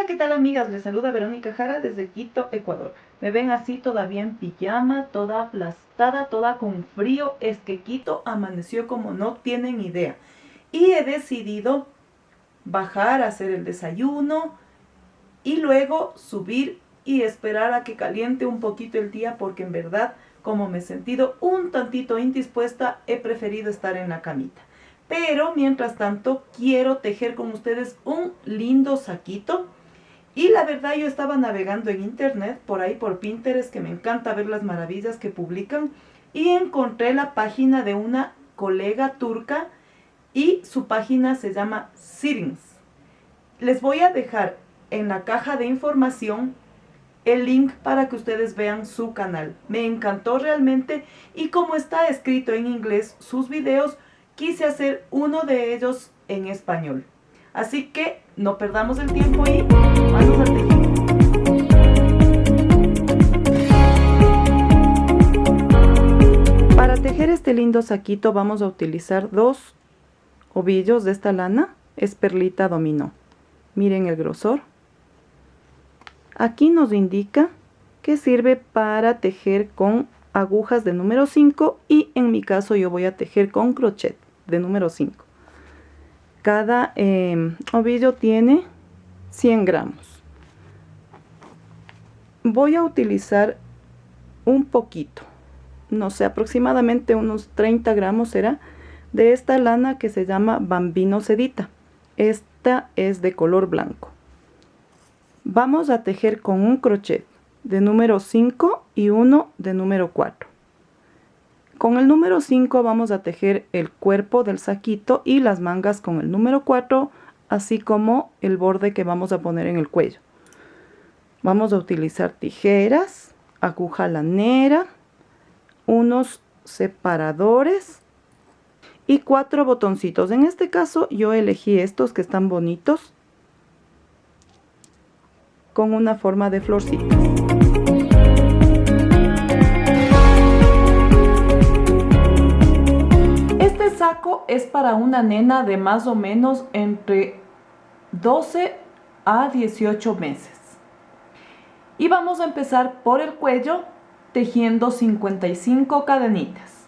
Hola, ¿qué tal amigas? Les saluda Verónica Jara desde Quito, Ecuador. Me ven así todavía en pijama, toda aplastada, toda con frío. Es que Quito amaneció como no tienen idea. Y he decidido bajar a hacer el desayuno y luego subir y esperar a que caliente un poquito el día, porque en verdad, como me he sentido un tantito indispuesta, he preferido estar en la camita. Pero mientras tanto quiero tejer con ustedes un lindo saquito. Y la verdad, yo estaba navegando en internet, por ahí por Pinterest, que me encanta ver las maravillas que publican, y encontré la página de una colega turca y su página se llama Sirins. Les voy a dejar en la caja de información el link para que ustedes vean su canal. Me encantó realmente, y como está escrito en inglés sus videos, quise hacer uno de ellos en español. Así que no perdamos el tiempo y vamos al tejido. Para tejer este lindo saquito vamos a utilizar 2 ovillos de esta lana, es perlita dominó. Miren el grosor. Aquí nos indica que sirve para tejer con agujas de número 5 y en mi caso yo voy a tejer con crochet de número 5. Cada ovillo tiene 100 gramos. Voy a utilizar un poquito, no sé, aproximadamente unos 30 gramos será, de esta lana que se llama Bambino Sedita. Esta es de color blanco. Vamos a tejer con un crochet de número 5 y uno de número 4. Con el número 5 vamos a tejer el cuerpo del saquito y las mangas con el número 4, así como el borde que vamos a poner en el cuello. Vamos a utilizar tijeras, aguja lanera, unos separadores y 4 botoncitos. En este caso yo elegí estos que están bonitos, con una forma de florcitas. Este saco es para una nena de más o menos entre 12 a 18 meses. Y vamos a empezar por el cuello tejiendo 55 cadenitas.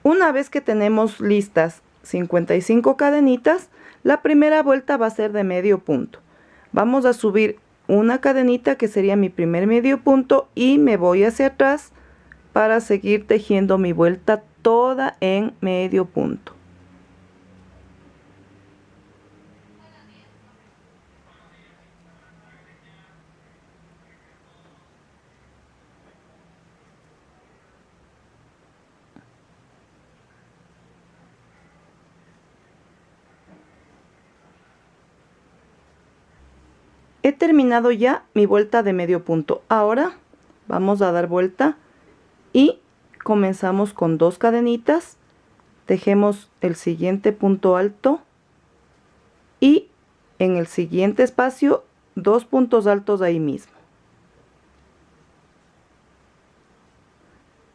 Una vez que tenemos listas 55 cadenitas, la primera vuelta va a ser de medio punto. Vamos a subir una cadenita que sería mi primer medio punto y me voy hacia atrás para seguir tejiendo mi vuelta toda en medio punto. He terminado ya mi vuelta de medio punto. Ahora vamos a dar vuelta y comenzamos con 2 cadenitas. Tejemos el siguiente punto alto y en el siguiente espacio 2 puntos altos ahí mismo.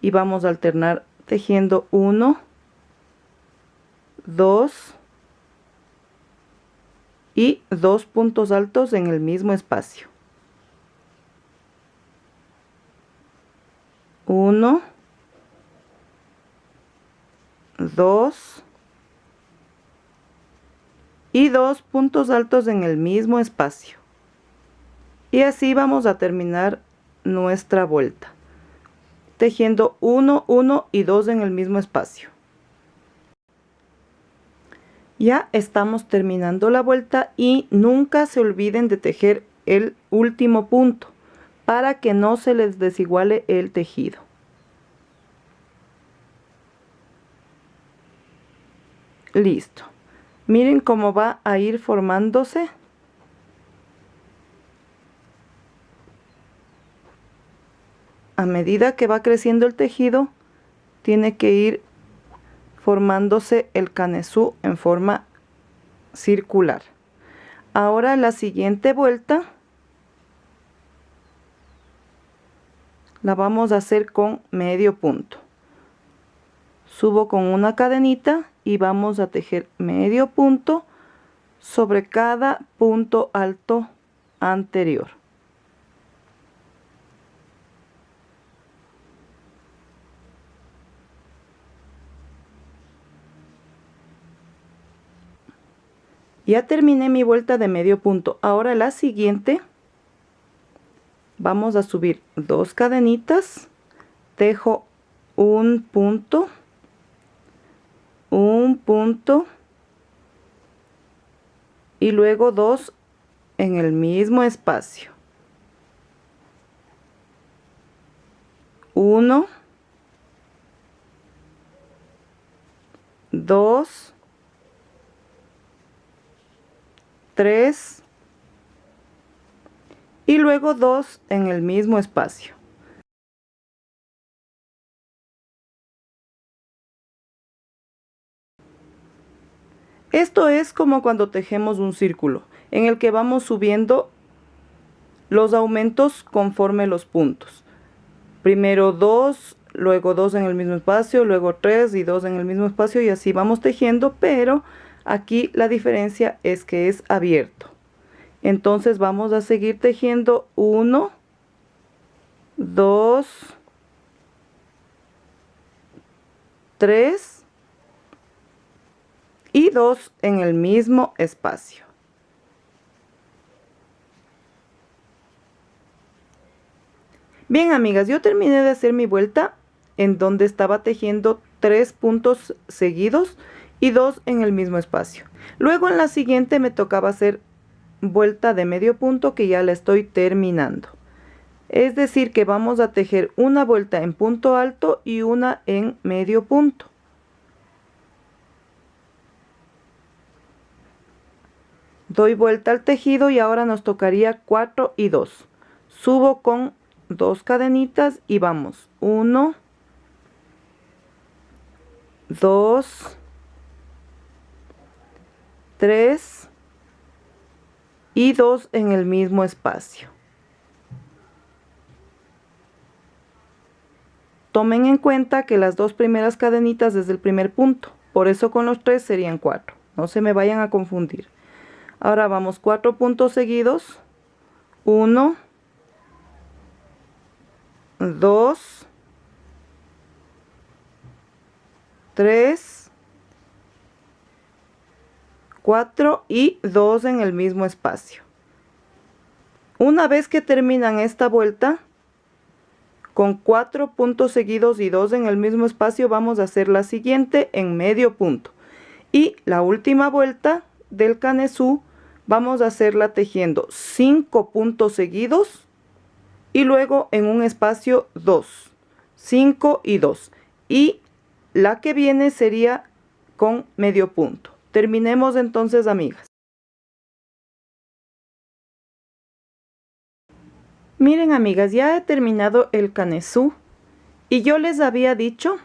Y vamos a alternar tejiendo 1, 2 y 2 puntos altos en el mismo espacio. 1, 2 y 2 puntos altos en el mismo espacio. Y así vamos a terminar nuestra vuelta, tejiendo 1, 1 y 2 en el mismo espacio. Ya estamos terminando la vuelta y nunca se olviden de tejer el último punto para que no se les desiguale el tejido. Listo. Miren cómo va a ir formándose. A medida que va creciendo el tejido, tiene que ir formándose el canesú en forma circular. Ahora la siguiente vuelta la vamos a hacer con medio punto. Subo con una cadenita y vamos a tejer medio punto sobre cada punto alto anterior. Ya terminé mi vuelta de medio punto. Ahora la siguiente, vamos a subir 2 cadenitas, tejo un punto y luego 2 en el mismo espacio. 1, 2, 3 y luego 2 en el mismo espacio. Esto es como cuando tejemos un círculo, en el que vamos subiendo los aumentos conforme los puntos. Primero 2, luego 2 en el mismo espacio, luego 3 y 2 en el mismo espacio, y así vamos tejiendo, pero aquí la diferencia es que es abierto. Entonces vamos a seguir tejiendo 1, 2, 3 y 2 en el mismo espacio. Bien, amigas, yo terminé de hacer mi vuelta en donde estaba tejiendo 3 puntos seguidos y 2 en el mismo espacio. Luego en la siguiente me tocaba hacer vuelta de medio punto, que ya la estoy terminando. Es decir, que vamos a tejer una vuelta en punto alto y una en medio punto. Doy vuelta al tejido y ahora nos tocaría 4 y 2. Subo con 2 cadenitas y vamos 1, 2, 3 y 2 en el mismo espacio. Tomen en cuenta que las 2 primeras cadenitas desde el primer punto, por eso con los 3 serían 4, no se me vayan a confundir. Ahora vamos 4 puntos seguidos, 1, 2, 3, 4 y 2 en el mismo espacio. Una vez que terminan esta vuelta, con 4 puntos seguidos y 2 en el mismo espacio, vamos a hacer la siguiente en medio punto. Y la última vuelta del canesú vamos a hacerla tejiendo 5 puntos seguidos y luego en un espacio 2, 5 y 2. Y la que viene sería con medio punto. Terminemos entonces, amigas. Miren, amigas, ya he terminado el canesú y yo les había dicho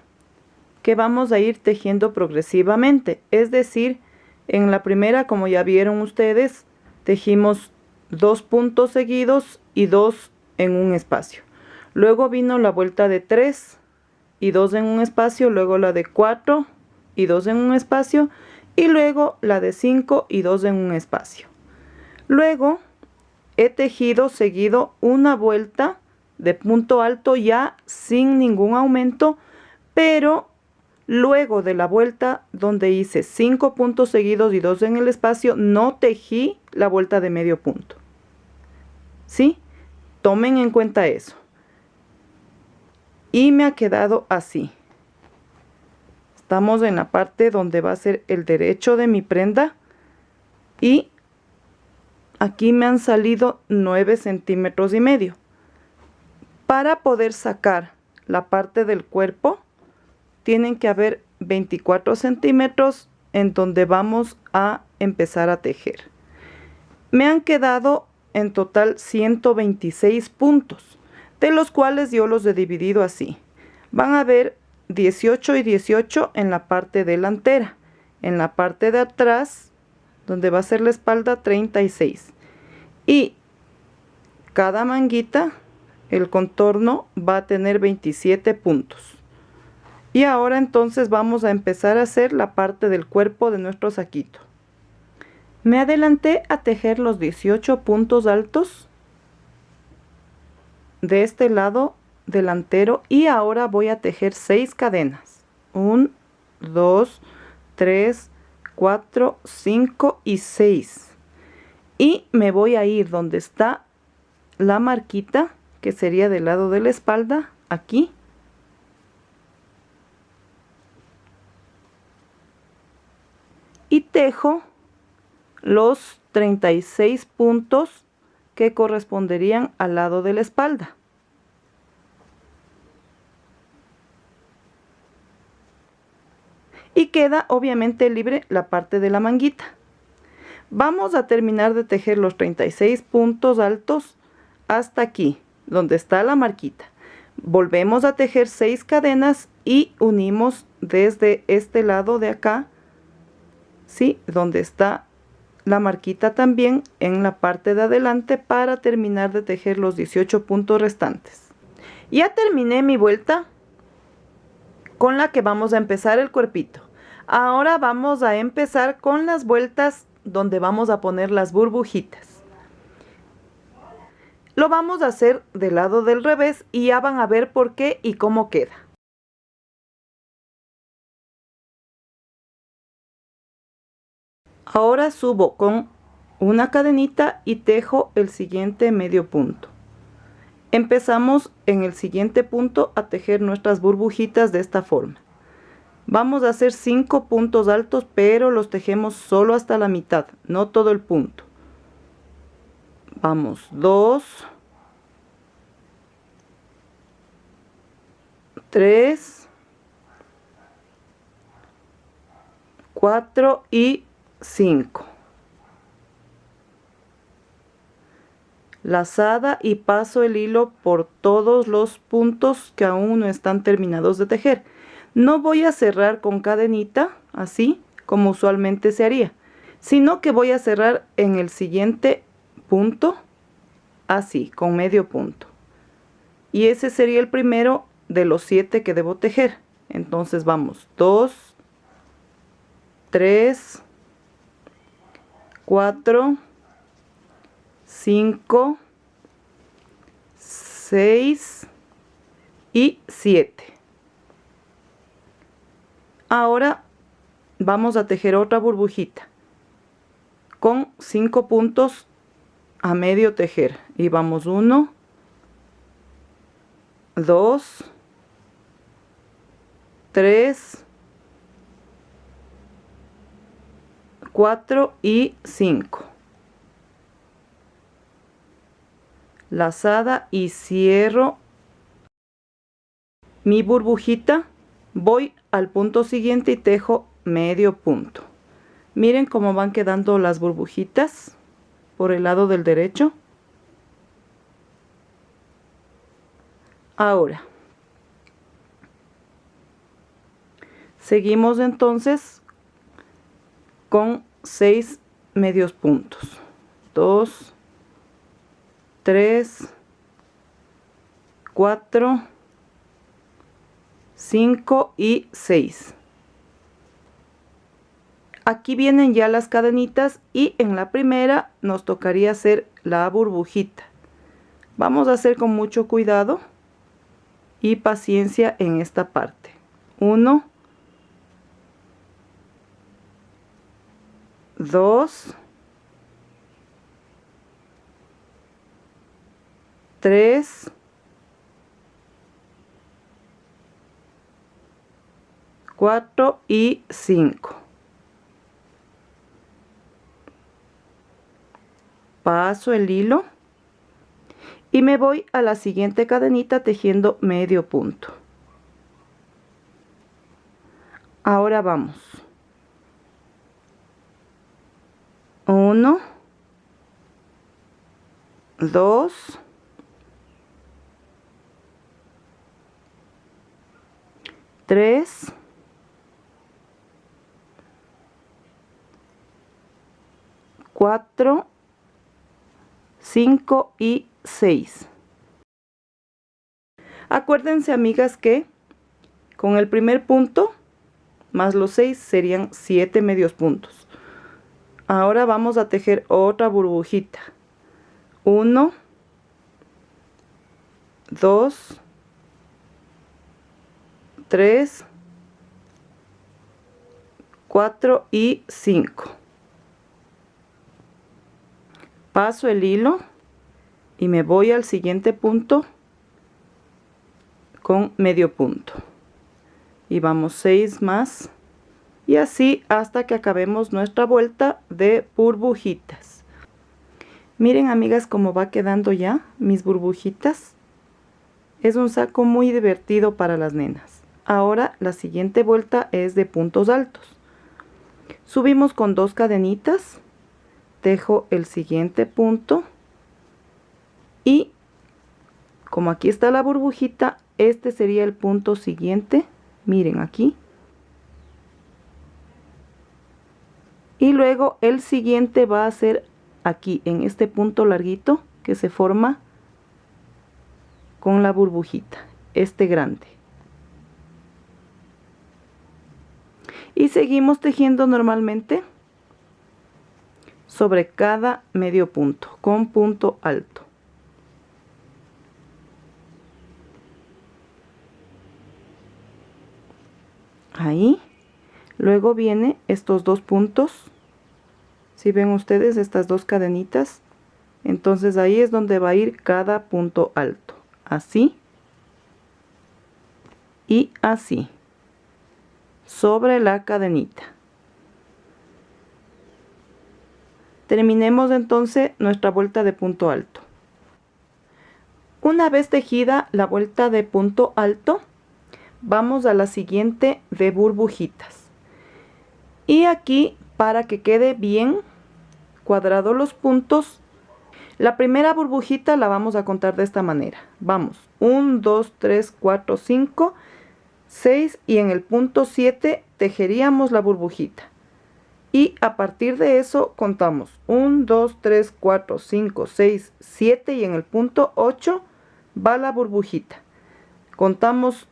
que vamos a ir tejiendo progresivamente. Es decir, en la primera, como ya vieron ustedes, tejimos 2 puntos seguidos y 2 en un espacio. Luego vino la vuelta de 3 y 2 en un espacio, luego la de 4 y 2 en un espacio, y luego la de 5 y 2 en un espacio. Luego he tejido seguido una vuelta de punto alto ya sin ningún aumento, pero luego de la vuelta donde hice 5 puntos seguidos y 2 en el espacio, no tejí la vuelta de medio punto. ¿Sí? Tomen en cuenta eso. Y me ha quedado así. Estamos en la parte donde va a ser el derecho de mi prenda y aquí me han salido 9 centímetros y medio. Para poder sacar la parte del cuerpo, tienen que haber 24 centímetros en donde vamos a empezar a tejer. Me han quedado en total 126 puntos, de los cuales yo los he dividido así. Van a ver 18 y 18 en la parte delantera. En la parte de atrás, donde va a ser la espalda, 36. Y cada manguita el contorno va a tener 27 puntos. Y ahora entonces vamos a empezar a hacer la parte del cuerpo de nuestro saquito. Me adelanté a tejer los 18 puntos altos de este lado delantero y ahora voy a tejer 6 cadenas. 1, 2, 3, 4, 5 y 6. Y me voy a ir donde está la marquita, que sería del lado de la espalda, aquí. Y tejo los 36 puntos que corresponderían al lado de la espalda. Y queda obviamente libre la parte de la manguita. Vamos a terminar de tejer los 36 puntos altos hasta aquí, donde está la marquita. Volvemos a tejer 6 cadenas y unimos desde este lado de acá, ¿sí? Donde está la marquita también en la parte de adelante para terminar de tejer los 18 puntos restantes. Ya terminé mi vuelta con la que vamos a empezar el cuerpito. Ahora vamos a empezar con las vueltas donde vamos a poner las burbujitas. Lo vamos a hacer del lado del revés y ya van a ver por qué y cómo queda. Ahora subo con una cadenita y tejo el siguiente medio punto. Empezamos en el siguiente punto a tejer nuestras burbujitas de esta forma. Vamos a hacer 5 puntos altos, pero los tejemos solo hasta la mitad, no todo el punto. Vamos, 2, 3, 4 y 5. Lazada y paso el hilo por todos los puntos que aún no están terminados de tejer. No voy a cerrar con cadenita, así como usualmente se haría, sino que voy a cerrar en el siguiente punto, así, con medio punto. Y ese sería el primero de los 7 que debo tejer. Entonces vamos, 2, 3, 4, 5, 6 y 7. Ahora vamos a tejer otra burbujita con 5 puntos a medio tejer. Y vamos 1, 2, 3, 4 y 5. Lazada y cierro mi burbujita. Voy al punto siguiente y tejo medio punto. Miren cómo van quedando las burbujitas por el lado del derecho. Ahora seguimos entonces con 6 medios puntos. 2, 3, 4, 5 y 6. Aquí vienen ya las cadenitas y en la primera nos tocaría hacer la burbujita. Vamos a hacer con mucho cuidado y paciencia en esta parte. 1, 2, 3, 4 y 5. Paso el hilo y me voy a la siguiente cadenita tejiendo medio punto. Ahora vamos. 1, 2, 3, 4, 5 y 6. Acuérdense, amigas, que con el primer punto más los 6 serían 7 medios puntos. Ahora vamos a tejer otra burbujita. 1, 2, 3, 4 y 5. Paso el hilo y me voy al siguiente punto con medio punto. Y vamos 6 más. Y así hasta que acabemos nuestra vuelta de burbujitas. Miren, amigas, cómo va quedando ya mis burbujitas. Es un saco muy divertido para las nenas. Ahora la siguiente vuelta es de puntos altos. Subimos con 2 cadenitas, tejo el siguiente punto y como aquí está la burbujita, este sería el punto siguiente. Miren aquí. Y luego el siguiente va a ser aquí, en este punto larguito que se forma con la burbujita, este grande. Y seguimos tejiendo normalmente sobre cada medio punto, con punto alto. Ahí. Luego viene estos 2 puntos. Si ven ustedes estas 2 cadenitas, entonces ahí es donde va a ir cada punto alto. Así y así. Sobre la cadenita. Terminemos entonces nuestra vuelta de punto alto. Una vez tejida la vuelta de punto alto, vamos a la siguiente de burbujitas. Y aquí, para que quede bien cuadrado los puntos, la primera burbujita la vamos a contar de esta manera. Vamos, 1, 2, 3, 4, 5, 6 y en el punto 7 tejeríamos la burbujita. Y a partir de eso contamos 1, 2, 3, 4, 5, 6, 7 y en el punto 8 va la burbujita. Contamos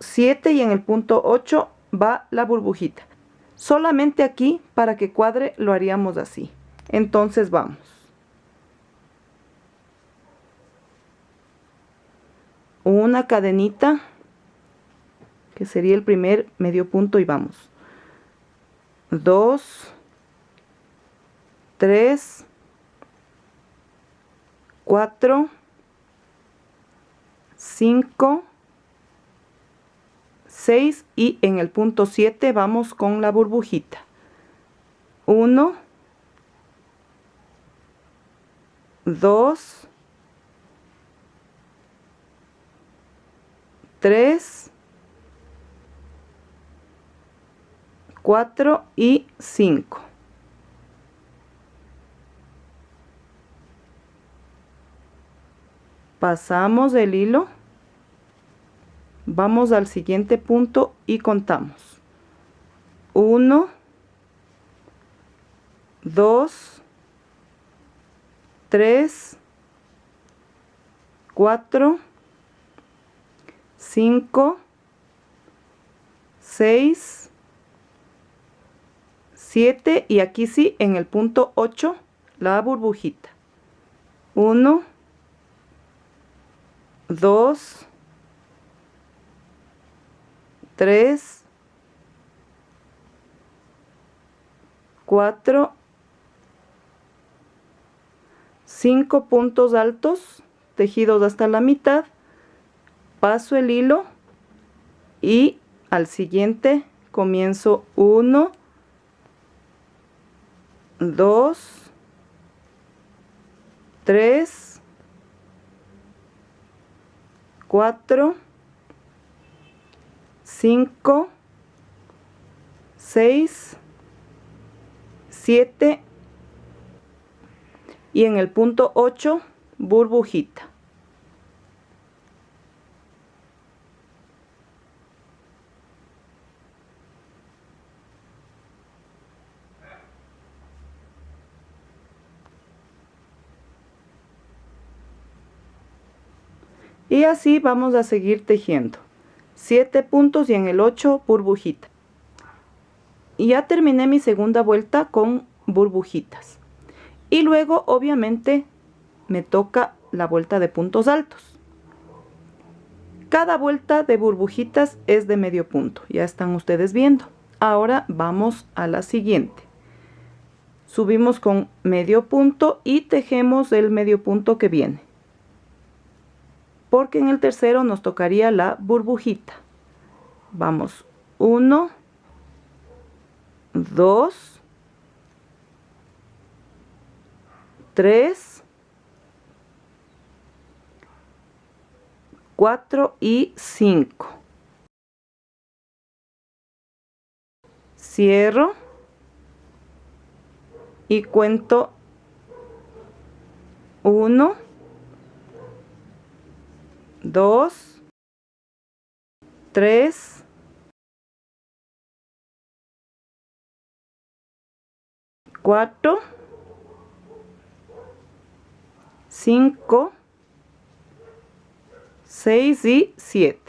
7 y en el punto 8 va la burbujita. Solamente aquí, para que cuadre, lo haríamos así. Entonces vamos. Una cadenita, que sería el primer medio punto, y vamos. 2, 3, 4, 5, 6 y en el punto 7 vamos con la burbujita. 1, 2, 3, 4 y 5. Pasamos el hilo, vamos al siguiente punto y contamos. 1, 2, 3, 4, 5, 6, 7 y aquí sí, en el punto 8, la burbujita. 1, 2, 3, 4, 5 puntos altos tejidos hasta la mitad, paso el hilo y al siguiente comienzo 1, 2, 3, 4, 5, 6, 7 y en el punto 8 burbujita. Y así vamos a seguir tejiendo 7 puntos y en el 8 burbujitas. Y ya terminé mi segunda vuelta con burbujitas. Y luego obviamente me toca la vuelta de puntos altos. Cada vuelta de burbujitas es de medio punto, ya están ustedes viendo. Ahora vamos a la siguiente. Subimos con medio punto y tejemos el medio punto que viene, porque en el tercero nos tocaría la burbujita. Vamos 1, 2, 3, 4 y 5. Cierro y cuento 1, 2, 3, 4, 5, 6 y 7.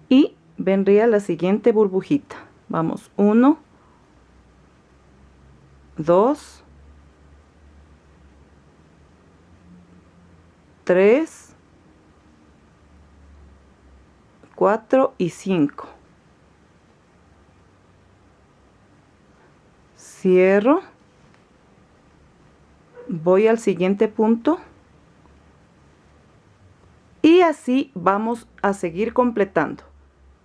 Y vendría la siguiente burbujita. Vamos 1, 2, 3, 4 y 5. Cierro. Voy al siguiente punto. Y así vamos a seguir completando.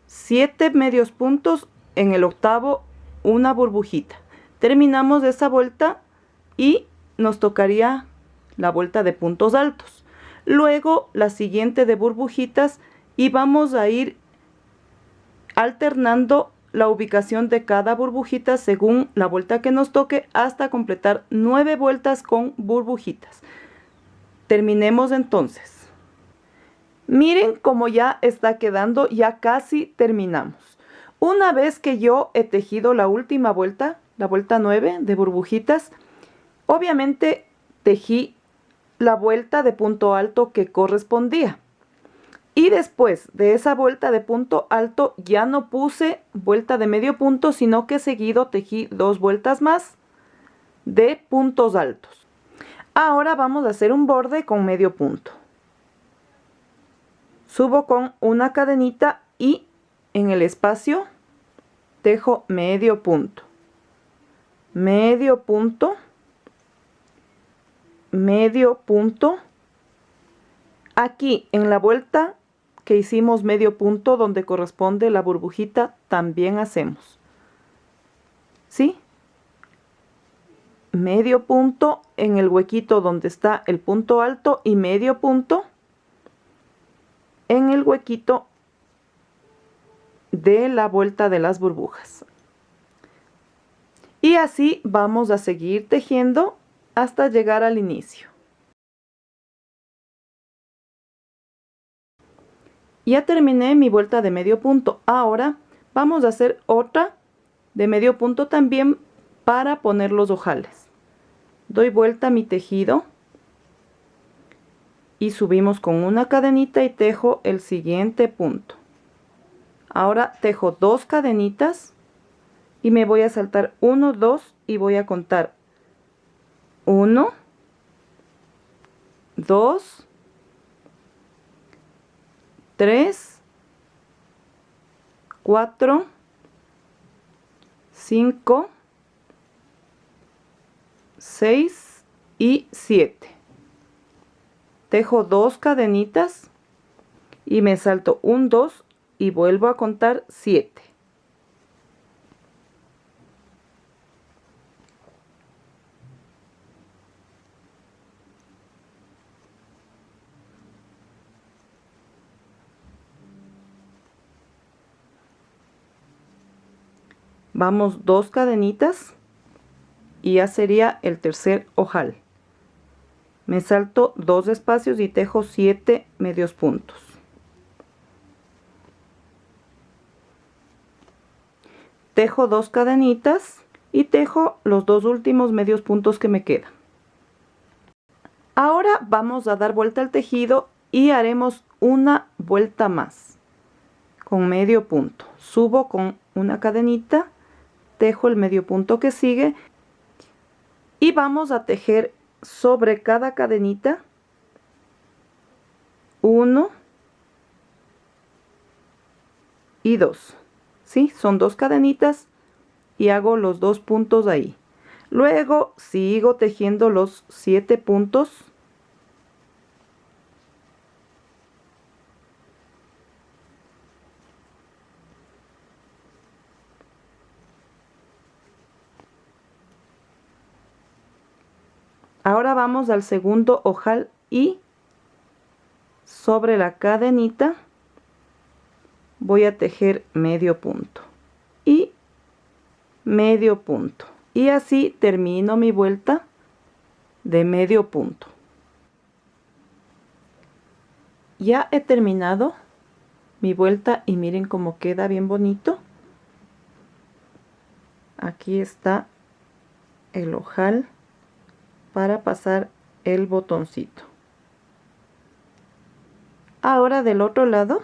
7 medios puntos, en el octavo una burbujita. Terminamos esa vuelta y nos tocaría la vuelta de puntos altos. Luego la siguiente de burbujitas y vamos a ir alternando la ubicación de cada burbujita según la vuelta que nos toque hasta completar 9 vueltas con burbujitas. Terminemos entonces. Miren cómo ya está quedando, ya casi terminamos. Una vez que yo he tejido la última vuelta, la vuelta 9 de burbujitas, obviamente tejí la vuelta de punto alto que correspondía. Y después de esa vuelta de punto alto ya no puse vuelta de medio punto, sino que seguido tejí 2 vueltas más de puntos altos. Ahora vamos a hacer un borde con medio punto. Subo con una cadenita y en el espacio tejo medio punto, medio punto, medio punto. Aquí en la vuelta que hicimos medio punto donde corresponde la burbujita también hacemos, ¿sí? Medio punto en el huequito donde está el punto alto y medio punto en el huequito de la vuelta de las burbujas. Y así vamos a seguir tejiendo hasta llegar al inicio. Ya terminé mi vuelta de medio punto. Ahora vamos a hacer otra de medio punto también para poner los ojales. Doy vuelta a mi tejido y subimos con una cadenita y tejo el siguiente punto. Ahora tejo 2 cadenitas y me voy a saltar 1, 2 y voy a contar 1, 2, 3, 4, 5, 6 y 7. Tejo 2 cadenitas y me salto 1, 2 y vuelvo a contar 7. Vamos 2 cadenitas y ya sería el tercer ojal. Me salto 2 espacios y tejo 7 medios puntos. Tejo 2 cadenitas y tejo los 2 últimos medios puntos que me quedan. Ahora vamos a dar vuelta al tejido y haremos una vuelta más con medio punto. Subo con una cadenita, tejo el medio punto que sigue y vamos a tejer sobre cada cadenita 1 y 2. ¿Sí? Son 2 cadenitas y hago los 2 puntos ahí. Luego sigo tejiendo los 7 puntos. Ahora vamos al segundo ojal y sobre la cadenita voy a tejer medio punto y medio punto. Y así termino mi vuelta de medio punto. Ya he terminado mi vuelta y miren cómo queda bien bonito. Aquí está el ojal para pasar el botoncito. Ahora del otro lado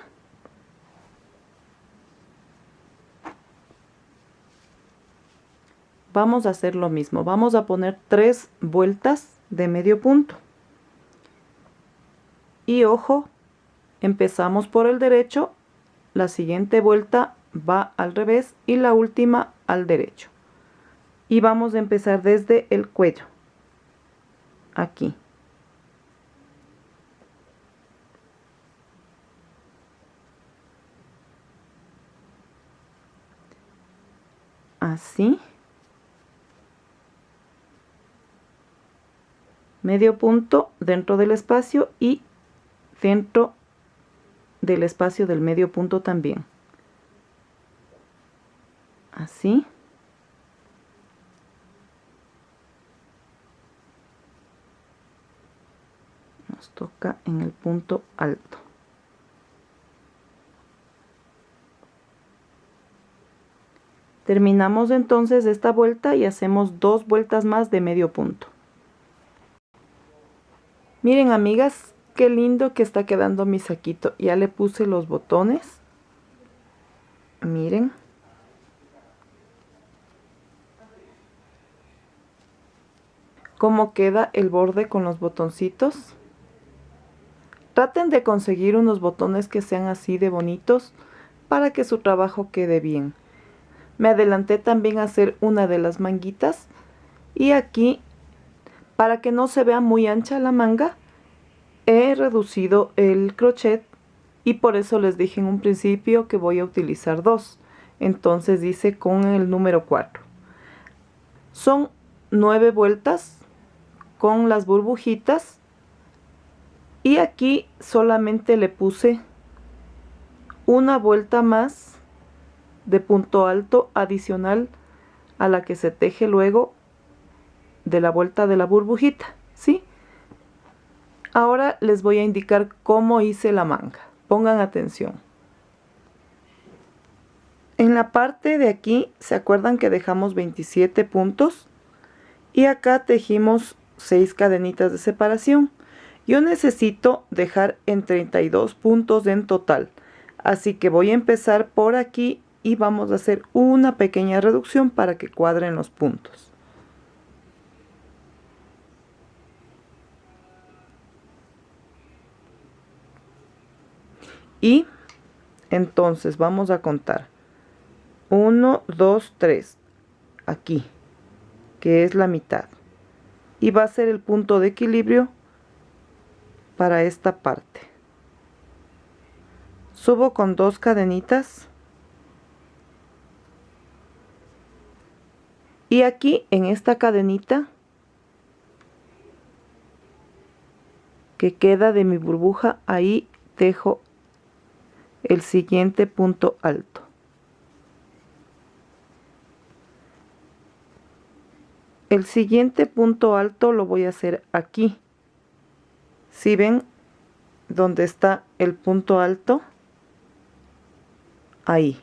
vamos a hacer lo mismo. Vamos a poner 3 vueltas de medio punto. Y ojo, empezamos por el derecho, la siguiente vuelta va al revés y la última al derecho. Y vamos a empezar desde el cuello. Aquí. Así. Medio punto dentro del espacio y dentro del espacio del medio punto también. Así. Nos toca en el punto alto. Terminamos entonces esta vuelta y hacemos 2 vueltas más de medio punto. Miren, amigas, qué lindo que está quedando mi saquito. Ya le puse los botones. Miren. Cómo queda el borde con los botoncitos. Traten de conseguir unos botones que sean así de bonitos para que su trabajo quede bien. Me adelanté también a hacer una de las manguitas y aquí, para que no se vea muy ancha la manga, he reducido el crochet y por eso les dije en un principio que voy a utilizar 2. Entonces hice con el número 4. Son 9 vueltas con las burbujitas y aquí solamente le puse una vuelta más de punto alto adicional a la que se teje luego de la vuelta de la burbujita, ¿sí? Ahora les voy a indicar cómo hice la manga. Pongan atención. En la parte de aquí, ¿se acuerdan que dejamos 27 puntos? Y acá tejimos 6 cadenitas de separación. Yo necesito dejar en 32 puntos en total. Así que voy a empezar por aquí y vamos a hacer una pequeña reducción para que cuadren los puntos. Y entonces vamos a contar 1, 2, 3 aquí, que es la mitad, y va a ser el punto de equilibrio para esta parte. Subo con 2 cadenitas y aquí en esta cadenita que queda de mi burbuja, ahí tejo el siguiente punto alto. El siguiente punto alto lo voy a hacer aquí. Si ven dónde está el punto alto, ahí.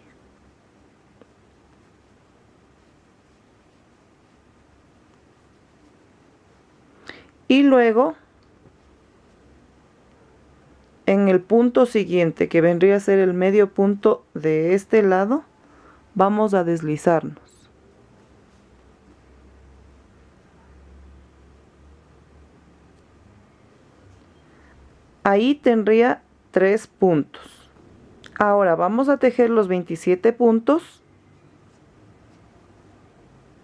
Y luego en el punto siguiente, que vendría a ser el medio punto de este lado, vamos a deslizarnos. Ahí tendría 3 puntos. Ahora vamos a tejer los 27 puntos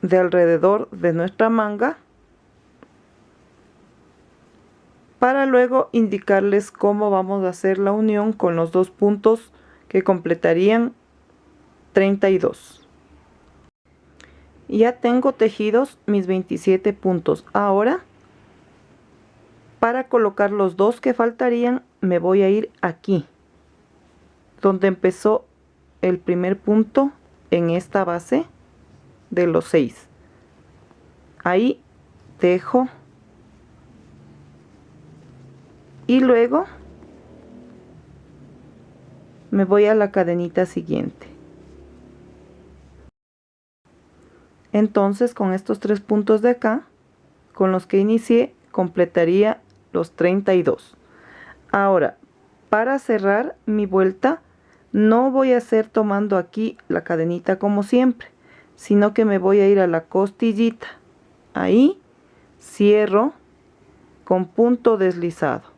de alrededor de nuestra manga, para luego indicarles cómo vamos a hacer la unión con los 2 puntos que completarían 32. Ya tengo tejidos mis 27 puntos. Ahora, para colocar los 2 que faltarían, me voy a ir aquí, donde empezó el primer punto en esta base de los 6. Ahí tejo y luego me voy a la cadenita siguiente. Entonces, con estos 3 puntos de acá, con los que inicié, completaría los 32. Ahora, para cerrar mi vuelta, no voy a hacer tomando aquí la cadenita como siempre, sino que me voy a ir a la costillita. Ahí cierro con punto deslizado.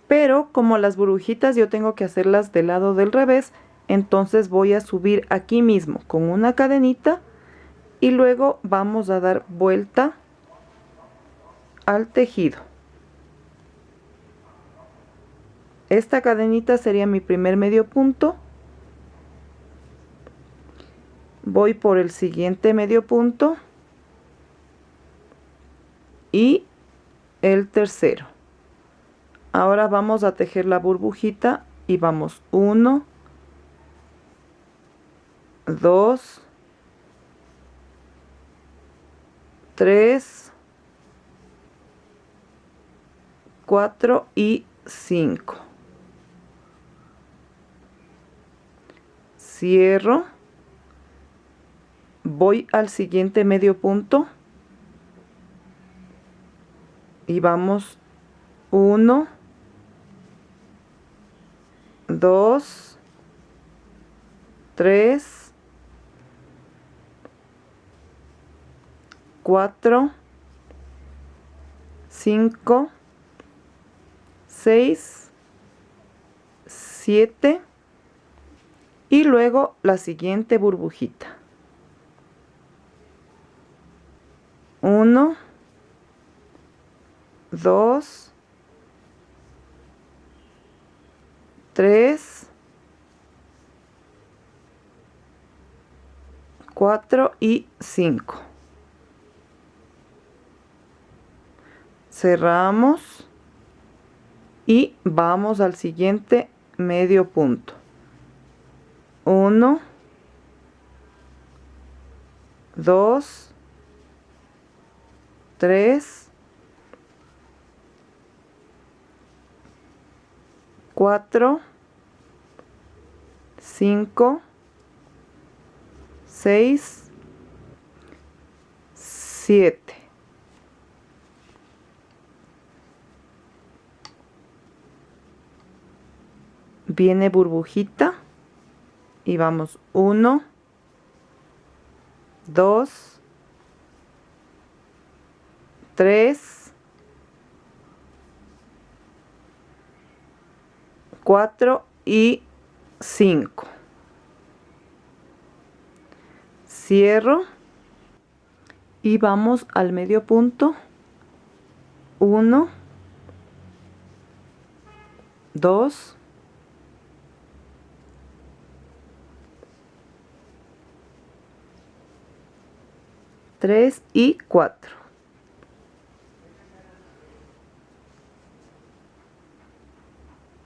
Pero como las burbujitas yo tengo que hacerlas del lado del revés, entonces voy a subir aquí mismo con una cadenita y luego vamos a dar vuelta al tejido. Esta cadenita sería mi primer medio punto. Voy por el siguiente medio punto y el tercero. Ahora vamos a tejer la burbujita y vamos 1, 2, 3, 4 y 5. Cierro, voy al siguiente medio punto y vamos 1, 2, 3, 4, 5, 6, 7 y luego la siguiente burbujita. 1, 2, 3, 4 y 5. Cerramos y vamos al siguiente medio punto. 1, 2, 3, 4, 5, 6, 7. Viene burbujita y vamos 1, 2, 3, 4 y 5. Cierro y vamos al medio punto. 1, 2, 3 y 4.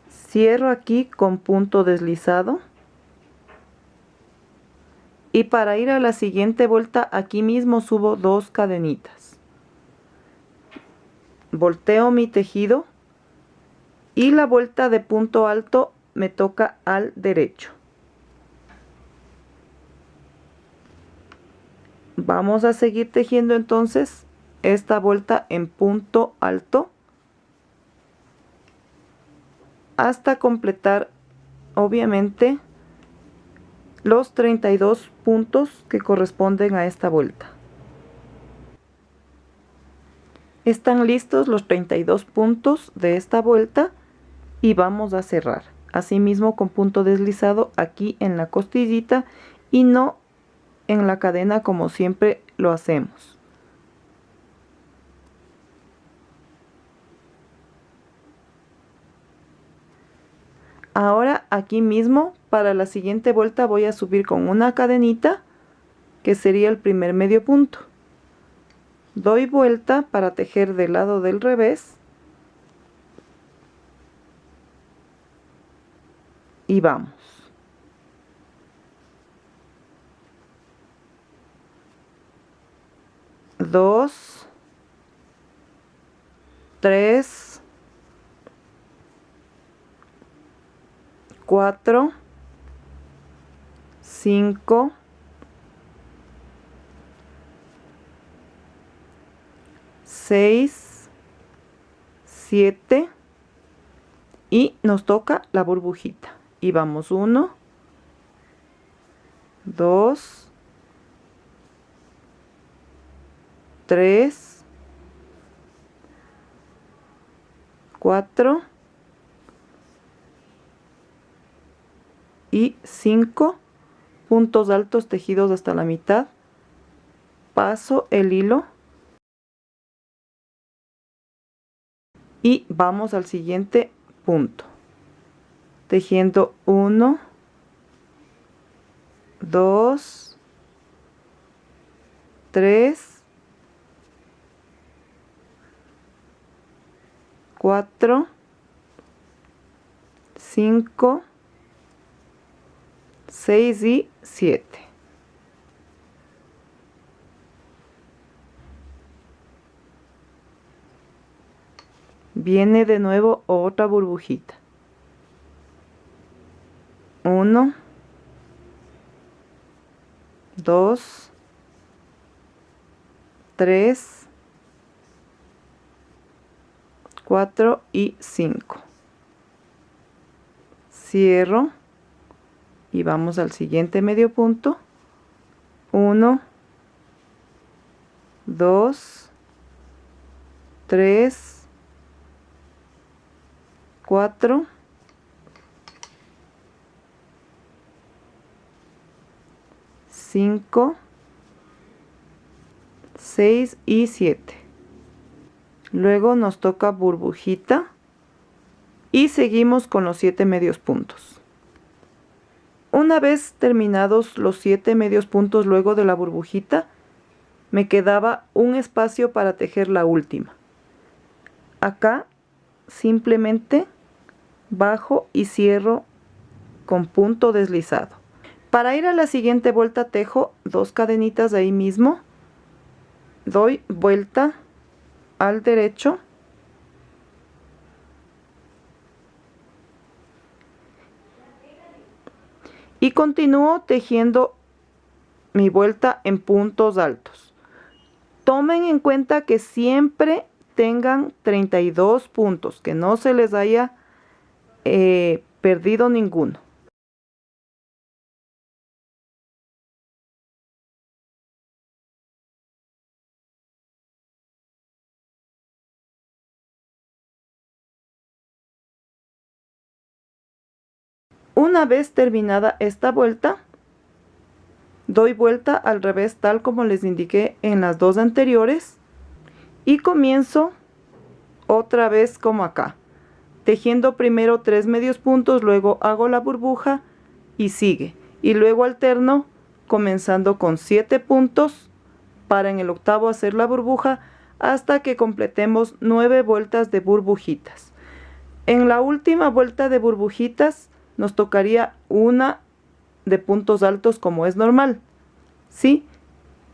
Cierro aquí con punto deslizado. Y para ir a la siguiente vuelta, aquí mismo subo 2 cadenitas. Volteo mi tejido y la vuelta de punto alto me toca al derecho. Vamos a seguir tejiendo entonces esta vuelta en punto alto. hasta completar obviamente los 32 puntos que corresponden a esta vuelta. Están listos los 32 puntos de esta vuelta y vamos a cerrar. Asimismo con punto deslizado aquí en la costillita y no en la cadena como siempre lo hacemos. Ahora aquí mismo para la siguiente vuelta voy a subir con una cadenita que sería el primer medio punto. Doy vuelta para tejer del lado del revés y vamos. 2, 3, 4, 5, 6, 7 y nos toca la burbujita y vamos 1, 2, 3, 4 y 5 puntos altos tejidos hasta la mitad. Paso el hilo y vamos al siguiente punto tejiendo 1, 2, 3, 4, 5, 6 y 7. Viene de nuevo otra burbujita. 1, 2, 3, 4 y 5. Cierro y vamos al siguiente medio punto. 1, 2, 3, 4, 5, 6 y 7. Luego nos toca burbujita y seguimos con los 7 medios puntos. Una vez terminados los 7 medios puntos luego de la burbujita, me quedaba un espacio para tejer la última. Acá simplemente bajo y cierro con punto deslizado. Para ir a la siguiente vuelta tejo 2 cadenitas ahí mismo, doy vuelta al derecho y continúo tejiendo mi vuelta en puntos altos. Tomen en cuenta que siempre tengan 32 puntos, que no se les haya perdido ninguno. Una vez terminada esta vuelta, doy vuelta al revés tal como les indiqué en las dos anteriores y comienzo otra vez como acá, tejiendo primero 3 medios puntos, luego hago la burbuja y sigue, y luego alterno comenzando con 7 puntos para en el octavo hacer la burbuja hasta que completemos 9 vueltas de burbujitas. En la última vuelta de burbujitas nos tocaría una de puntos altos como es normal, ¿sí?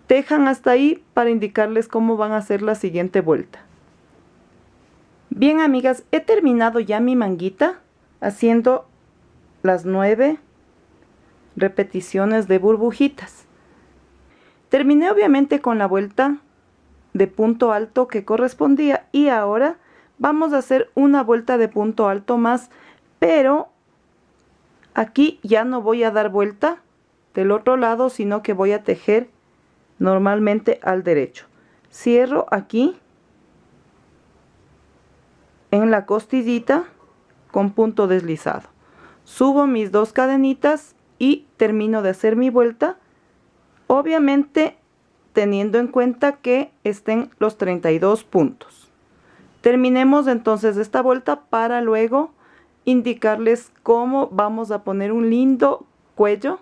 Tejan hasta ahí para indicarles cómo van a hacer la siguiente vuelta. Bien, amigas, he terminado ya mi manguita haciendo las 9 repeticiones de burbujitas. Terminé obviamente con la vuelta de punto alto que correspondía y ahora vamos a hacer una vuelta de punto alto más, pero aquí ya no voy a dar vuelta del otro lado, sino que voy a tejer normalmente al derecho. Cierro aquí en la costillita con punto deslizado, subo mis 2 cadenitas y termino de hacer mi vuelta, obviamente teniendo en cuenta que estén los 32 puntos. Terminemos entonces esta vuelta para luego indicarles cómo vamos a poner un lindo cuello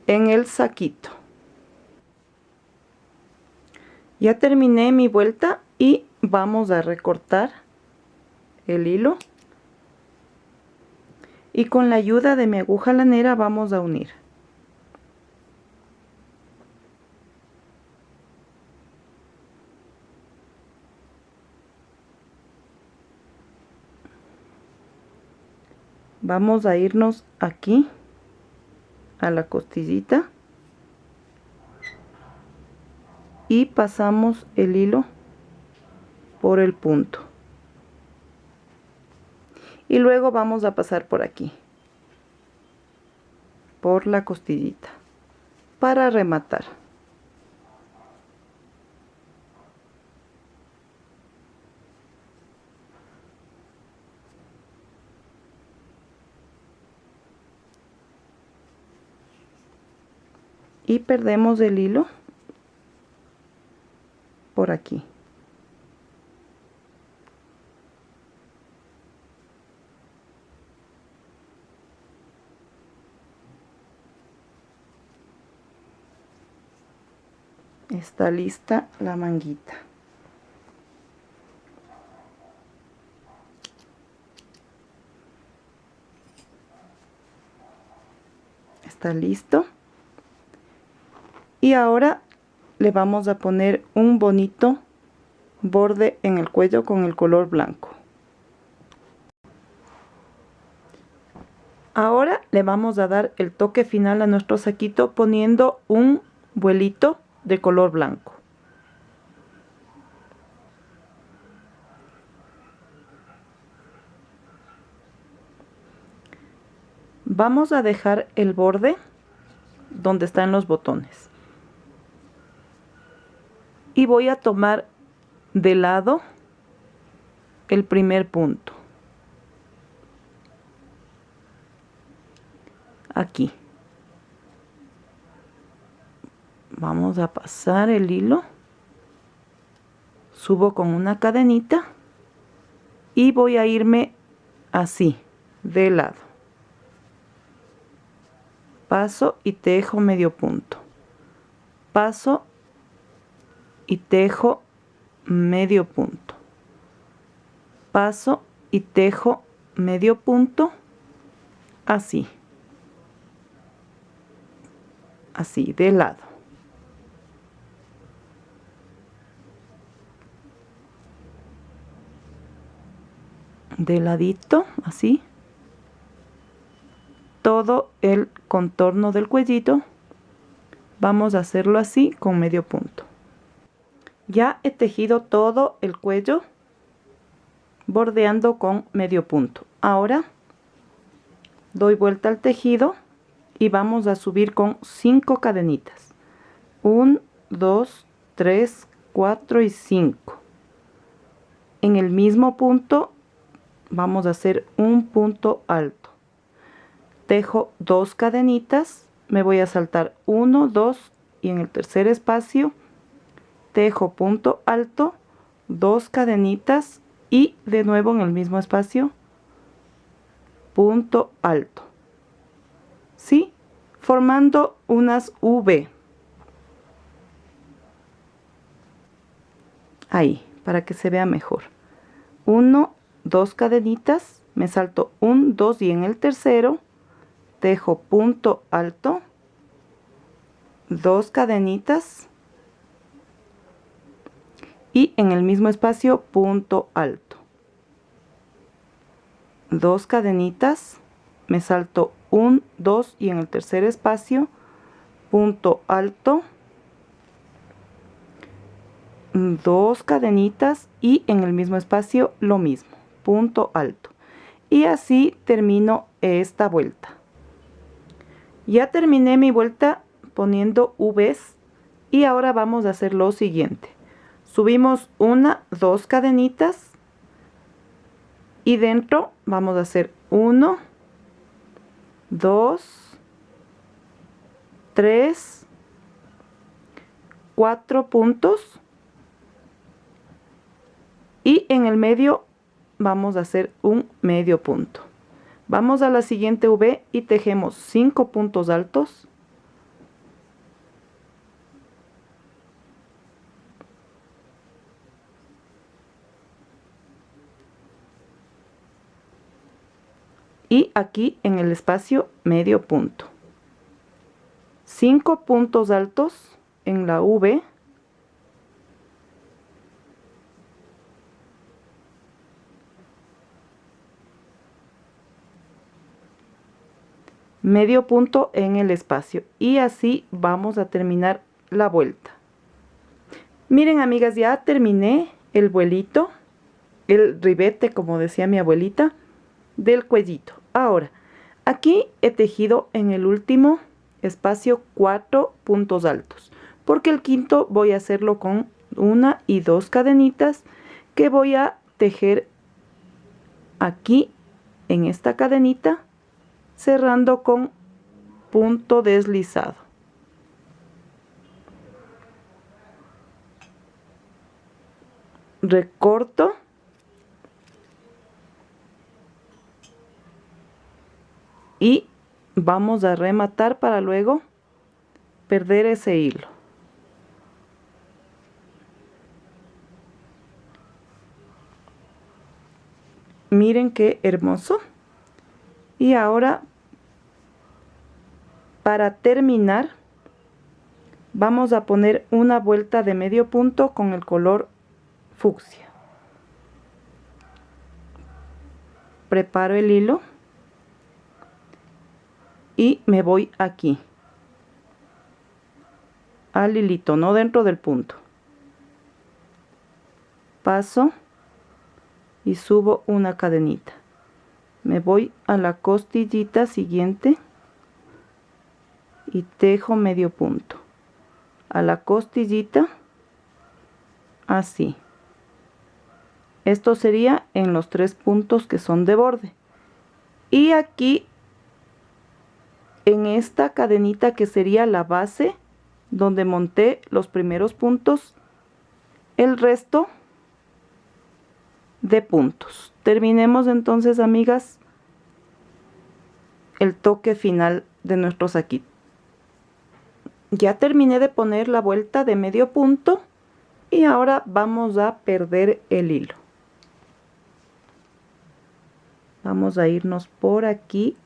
en el saquito. Ya terminé mi vuelta y vamos a recortar el hilo y con la ayuda de mi aguja lanera vamos a unir. Vamos a irnos aquí a la costillita y pasamos el hilo por el punto y luego vamos a pasar por aquí por la costillita para rematar. Y perdemos el hilo por aquí. Está lista la manguita. Está listo. Y ahora le vamos a poner un bonito borde en el cuello con el color blanco. Ahora le vamos a dar el toque final a nuestro saquito poniendo un vuelito de color blanco. Vamos a dejar el borde donde están los botones. Y voy a tomar de lado el primer punto. Aquí. Vamos a pasar el hilo. Subo con una cadenita. Y voy a irme así, de lado. Paso y tejo medio punto. Paso y tejo medio punto. Paso y tejo medio punto. Así. Así, de lado. De ladito, así. Todo el contorno del cuellito. Vamos a hacerlo así con medio punto. Ya he tejido todo el cuello bordeando con medio punto. Ahora doy vuelta al tejido y vamos a subir con 5 cadenitas. 1, 2, 3, 4 y 5. En el mismo punto vamos a hacer un punto alto. Tejo 2 cadenitas, me voy a saltar 1, 2 y en el tercer espacio tejo punto alto, 2 cadenitas y de nuevo en el mismo espacio punto alto, ¿sí? Formando unas V. Ahí, para que se vea mejor. 1, 2 cadenitas, me salto 1, 2 y en el tercero tejo punto alto, 2 cadenitas y en el mismo espacio punto alto, 2 cadenitas, me salto 1, 2 y en el tercer espacio punto alto, 2 cadenitas y en el mismo espacio lo mismo, punto alto. y así termino esta vuelta. Ya terminé mi vuelta poniendo V's y ahora vamos a hacer lo siguiente. Subimos dos cadenitas y dentro vamos a hacer 1, 2, 3, 4 puntos y en el medio vamos a hacer un medio punto. Vamos a la siguiente V y tejemos 5 puntos altos. Y aquí en el espacio medio punto. 5 puntos altos en la V. Medio punto en el espacio y así vamos a terminar la vuelta. Miren amigas, ya terminé el vuelito, el ribete como decía mi abuelita, del cuellito. Ahora, aquí he tejido en el último espacio 4 puntos altos, porque el quinto voy a hacerlo con 1 y 2 cadenitas que voy a tejer aquí en esta cadenita, cerrando con punto deslizado. Recorto y vamos a rematar para luego perder ese hilo. Miren qué hermoso. Y ahora, para terminar, vamos a poner una vuelta de medio punto con el color fucsia. Preparo el hilo y me voy aquí al hilito, no dentro del punto. Paso y subo una cadenita. Me voy a la costillita siguiente y tejo medio punto. A la costillita, así. Esto sería en los 3 puntos que son de borde. Y aquí, en esta cadenita que sería la base, donde monté los primeros puntos, el resto de puntos. Terminemos entonces, amigas, el toque final de nuestro saquito. Ya terminé de poner la vuelta de medio punto y ahora vamos a perder el hilo. Vamos a irnos por aquí,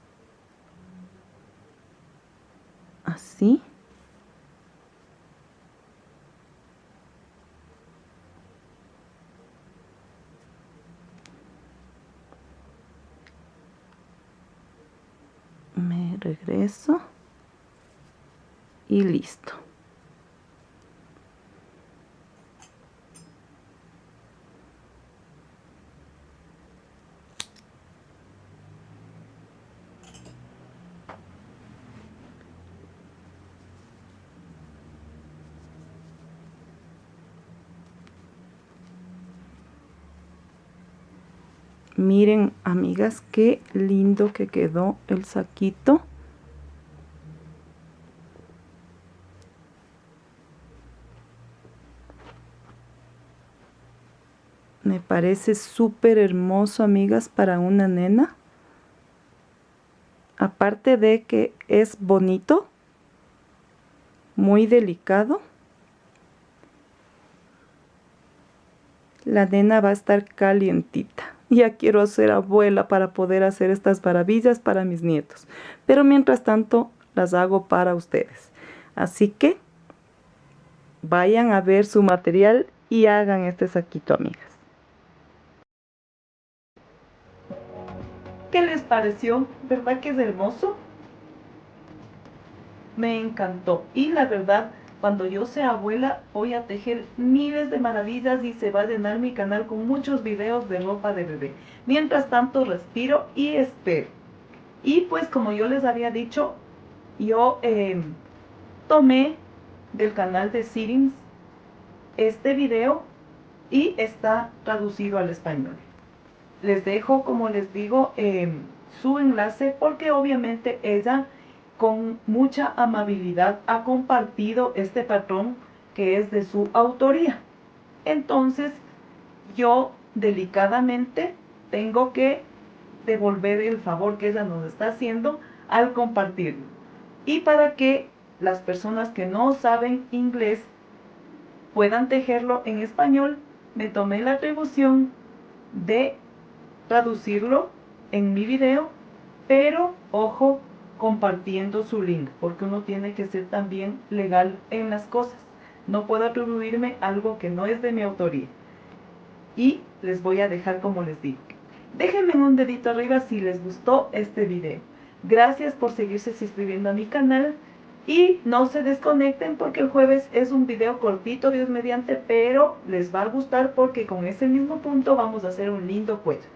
así. Me regreso y listo. Miren, amigas, qué lindo que quedó el saquito. Me parece súper hermoso, amigas, para una nena. Aparte de que es bonito, muy delicado. La nena va a estar calientita. Ya quiero ser abuela para poder hacer estas maravillas para mis nietos. Pero mientras tanto, las hago para ustedes. Así que vayan a ver su material y hagan este saquito, amigas. ¿Qué les pareció? ¿Verdad que es hermoso? Me encantó. Y la verdad, Cuando yo sea abuela voy a tejer miles de maravillas y se va a llenar mi canal con muchos videos de ropa de bebé. Mientras tanto respiro y espero. Y pues como yo les había dicho, yo tomé del canal de Sirins este video y está traducido al español. Les dejo, como les digo, su enlace porque obviamente ella con mucha amabilidad ha compartido este patrón que es de su autoría. Entonces yo delicadamente tengo que devolver el favor que ella nos está haciendo al compartirlo. Y para que las personas que no saben inglés puedan tejerlo en español, me tomé la atribución de traducirlo en mi video, pero ojo, compartiendo su link, porque uno tiene que ser también legal en las cosas. No puedo atribuirme algo que no es de mi autoría. Y les voy a dejar como les digo. Déjenme un dedito arriba si les gustó este video. Gracias por seguirse suscribiendo a mi canal. Y no se desconecten porque el jueves es un video cortito, Dios mediante, pero les va a gustar porque con ese mismo punto vamos a hacer un lindo cuello.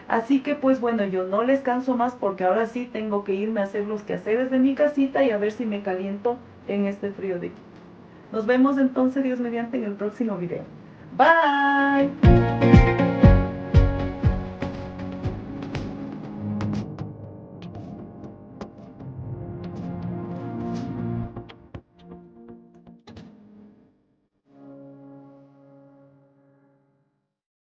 Así que pues bueno, yo no les canso más porque ahora sí tengo que irme a hacer los quehaceres de mi casita y a ver si me caliento en este frío de aquí. Nos vemos entonces, Dios mediante, en el próximo video. Bye.